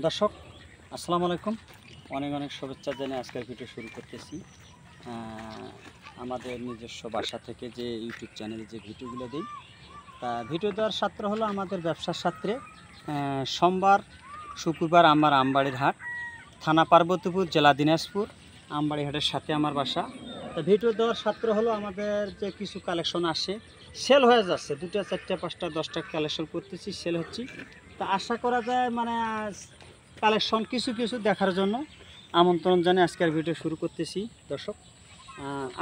দর্শক আসসালামু আলাইকুম, অনেক অনেক শুভেচ্ছা জানিয়ে আজকের ভিডিও শুরু করতেছি। আমাদের নিজস্ব বাসা থেকে যে ইউটিউব চ্যানেলে যে ভিডিওগুলো দিই, তা ভিডিও দেওয়ার সাথে হলো আমাদের ব্যবসার সাথে। সোমবার শুক্রবার আমার আমবাড়ির হাট, থানা পার্বতীপুর, জেলা দিনাজপুর, আমবাড়ি হাটের সাথে আমার বাসা। তা ভিডিও দেওয়ার সাথে হলো আমাদের যে কিছু কালেকশন আসে, সেল হয়ে যাচ্ছে, 2টা 4টা 5টা 10টা কালেকশন করতেছি, সেল হচ্ছে। তা আশা করা যায় মানে কালেকশন কিছু কিছু দেখার জন্য আমন্ত্রণ জানিয়ে আজকের ভিডিও শুরু করতেছি। দর্শক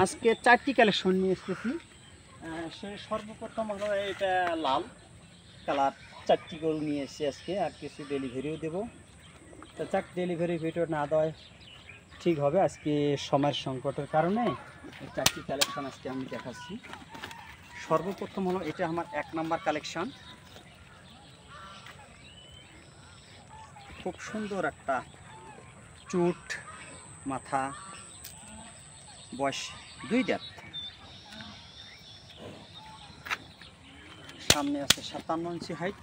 আজকে 4টি কালেকশন নিয়ে এসেছি। সে সর্বপ্রথম হলো এটা লাল কালার 4টি গরু নিয়ে এসেছি আজকে, আর কিছু ডেলিভারিও দেবো। তো যাক, ডেলিভারি ভিডিও না দেওয়ায় ঠিক হবে, আজকে সময়ের সংকটের কারণে এই 4টি কালেকশন আজকে আমি দেখাচ্ছি। সর্বপ্রথম হলো এটা আমার 1 নাম্বার কালেকশন। খুব সুন্দর একটা চুট মাথা, বয়স 2 দাঁত, সামনে আছে 57 ইঞ্চি হাইট,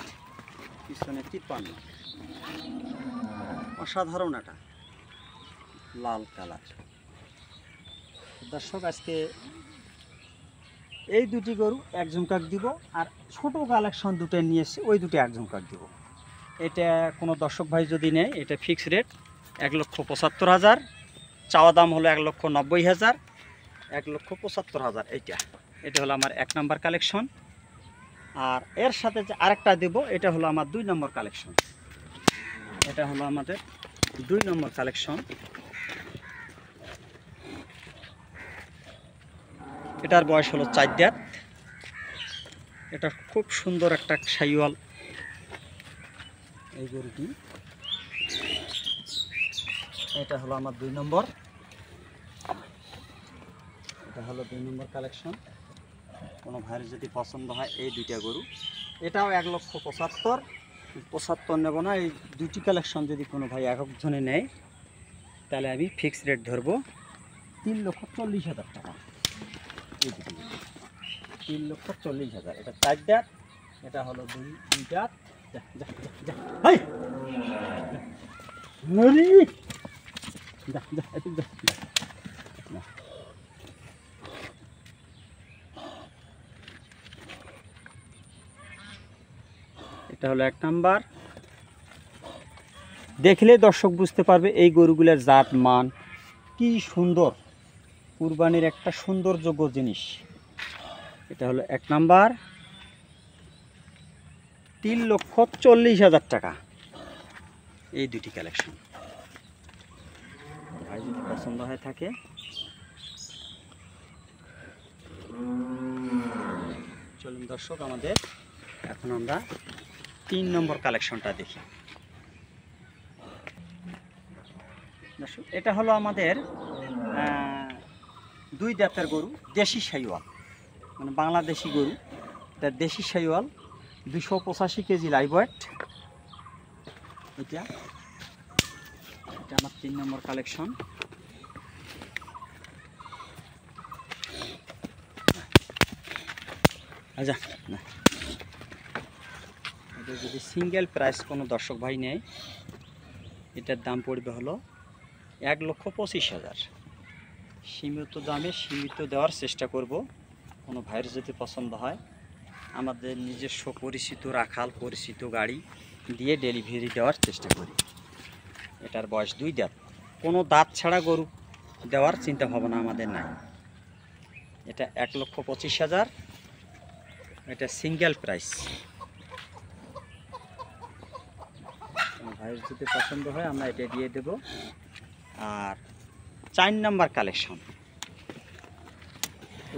পিছনে 53। অসাধারণ একটা লাল কালার। দর্শক আজকে এই দুটি গরু এক ঝুমকাক দিব, আর ছোট কালেকশন দুটো নিয়ে এসে ওই দুটো এক ঝুমকাক দিব। এটা কোনো দর্শক ভাই যদি নেয়, এটা ফিক্সড রেট 1,75,000, চাওয়া দাম হলো 1,90,000, 1,75,000। এটা হলো আমার 1 নাম্বার কালেকশন। আর এর সাথে যে আরেকটা দেব, এটা হলো আমার 2 নম্বর কালেকশন। এটা হলো আমাদের 2 নম্বর কালেকশন। এটার বয়স হলো 4 দাঁত। এটা খুব সুন্দর একটা শাহিওয়াল এই গরুটি। এটা হলো আমার 2 নম্বর। এটা হলো 2 নম্বর কালেকশন। কোনো ভাইয়ের যদি পছন্দ হয় এই দুইটা গরু, এটাও 1,75,000 নেব না। এই দুটি কালেকশন যদি কোনো ভাই একজনে নেয়, তাহলে আমি ফিক্সড রেট ধরবো 3,40,000 টাকা। এই দুটি 3,40,000। এটা 4 দাঁত, এটা হলো 2 দাঁত। যা যা যা হাই যা যা যা যা। এটা হলো 1 নাম্বার। দেখলে দর্শক বুঝতে পারবে এই গরুগুলোর জাত মান কি সুন্দর, কুরবানির একটা সৌন্দর্যযোগ্য জিনিস। এটা হলো 1 নাম্বার, 3,40,000 টাকা। এই দুটি কালেকশন ভাই যদি পছন্দ হয়ে থাকে, চলুন দর্শক আমাদের এখন আমরা 3 নম্বর কালেকশনটা দেখি। দর্শক এটা হলো আমাদের 2 দাঁতের গরু, দেশি শাহিওয়াল, মানে বাংলাদেশি গরু। এটা দেশি শাহিওয়াল, 285 কেজি লাইভ ওয়েট। এটা আমার 3 নম্বর কালেকশন। আচ্ছা, না এটা যদি সিঙ্গেল প্রাইস কোনো দর্শক ভাই নেয়, এটার দাম পড়বে হলো 1,25,000। সীমিত দামে সীমিত দেওয়ার চেষ্টা করব। কোনো ভাইয়ের যদি পছন্দ হয়, আমাদের নিজস্ব পরিচিত রাখাল, পরিচিত গাড়ি দিয়ে ডেলিভারি দেওয়ার চেষ্টা করি। এটার বয়স 2 দাঁত, কোনো দাঁত ছাড়া গরু দেওয়ার চিন্তা ভাবনা আমাদের নাই। এটা 1,25,000। এটা সিঙ্গেল প্রাইস। কোনো ভাইয়ের যদি পছন্দ হয় আমরা এটা দিয়ে দেব। আর 4 নাম্বার কালেকশন,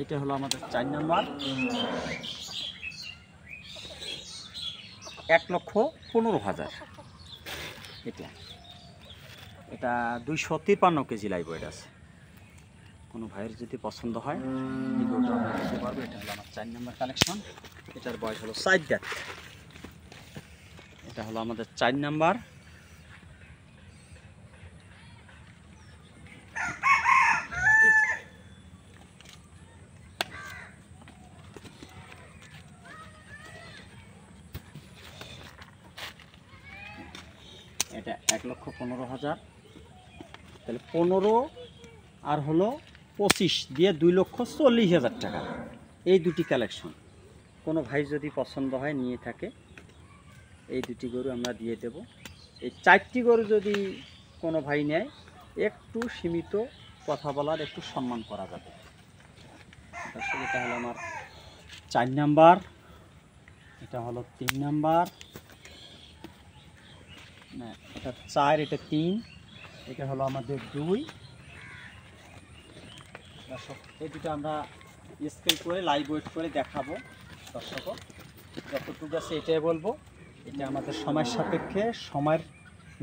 এটা হলো আমাদের 4 নাম্বার, 1,15,000। এটা 253 কেজি লাইভ ওয়েট আছে। কোনো ভাইয়ের যদি পছন্দ হয় এই গরুটা আমরা দিতে পারবো। এটা হলো আমার 4 নাম্বার কালেকশন। এটার বয়স হলো 4 দাঁত। এটা হলো আমাদের 4 নাম্বার। এটা 1,15,000, তাহলে 15 আর হলো 25 দিয়ে 2,40,000 টাকা। এই দুটি কালেকশন কোনো ভাই যদি পছন্দ হয় নিয়ে থাকে, এই দুটি গরু আমরা দিয়ে দেব। এই 4টি গরু যদি কোনো ভাই নেয়, একটু সীমিত কথা বলার, একটু সম্মান করা যাবে। দর্শক, এটা হলো আমার 4 নাম্বার, এটা হলো 3 নাম্বার, না এটা 4, এটা 3, এটা হলো আমাদের 2। দর্শক, এই দুটো আমরা স্কেল করে লাইভ ওয়েট করে দেখাবো। দর্শক যতটুকু আছে এটাই বলবো, এটা আমাদের সময় সাপেক্ষে, সময়ের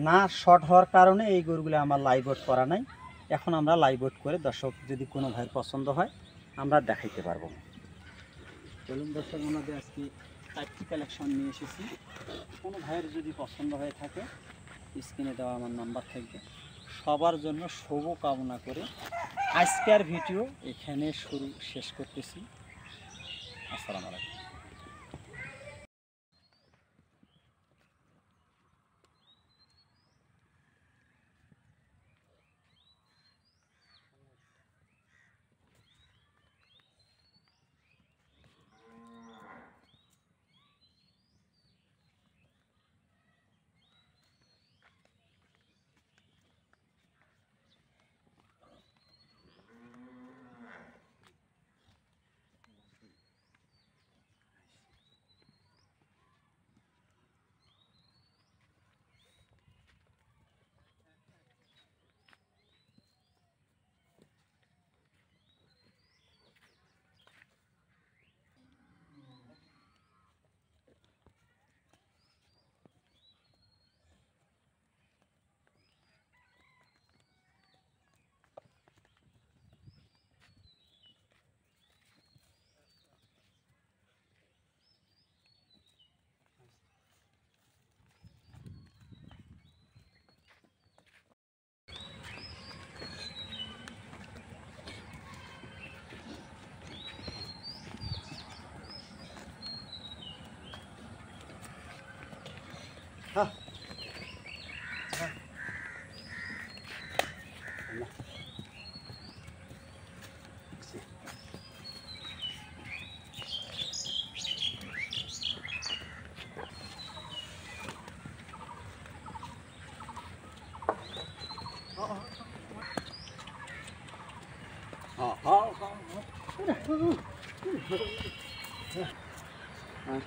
না শর্ট হওয়ার কারণে এই গরুগুলো আমার লাইভ ওয়েট করা নাই। এখন আমরা লাইভ ওয়েট করে দর্শক যদি কোনো ভাইয়ের পছন্দ হয় আমরা দেখাইতে পারবো। চলুন দর্শক, আমাদের আজকে 4টি কালেকশন নিয়ে এসেছি। কোনো ভাইয়ের যদি পছন্দ হয়ে থাকে স্ক্রিনে দেওয়া আমার নাম্বার থাকবে। সবার জন্য শুভ কামনা করে আজকের ভিডিও এখানে শেষ করতেছি। আসসালামু আলাইকুম। হ্যাঁ, হ্যাঁ, হ্যাঁ।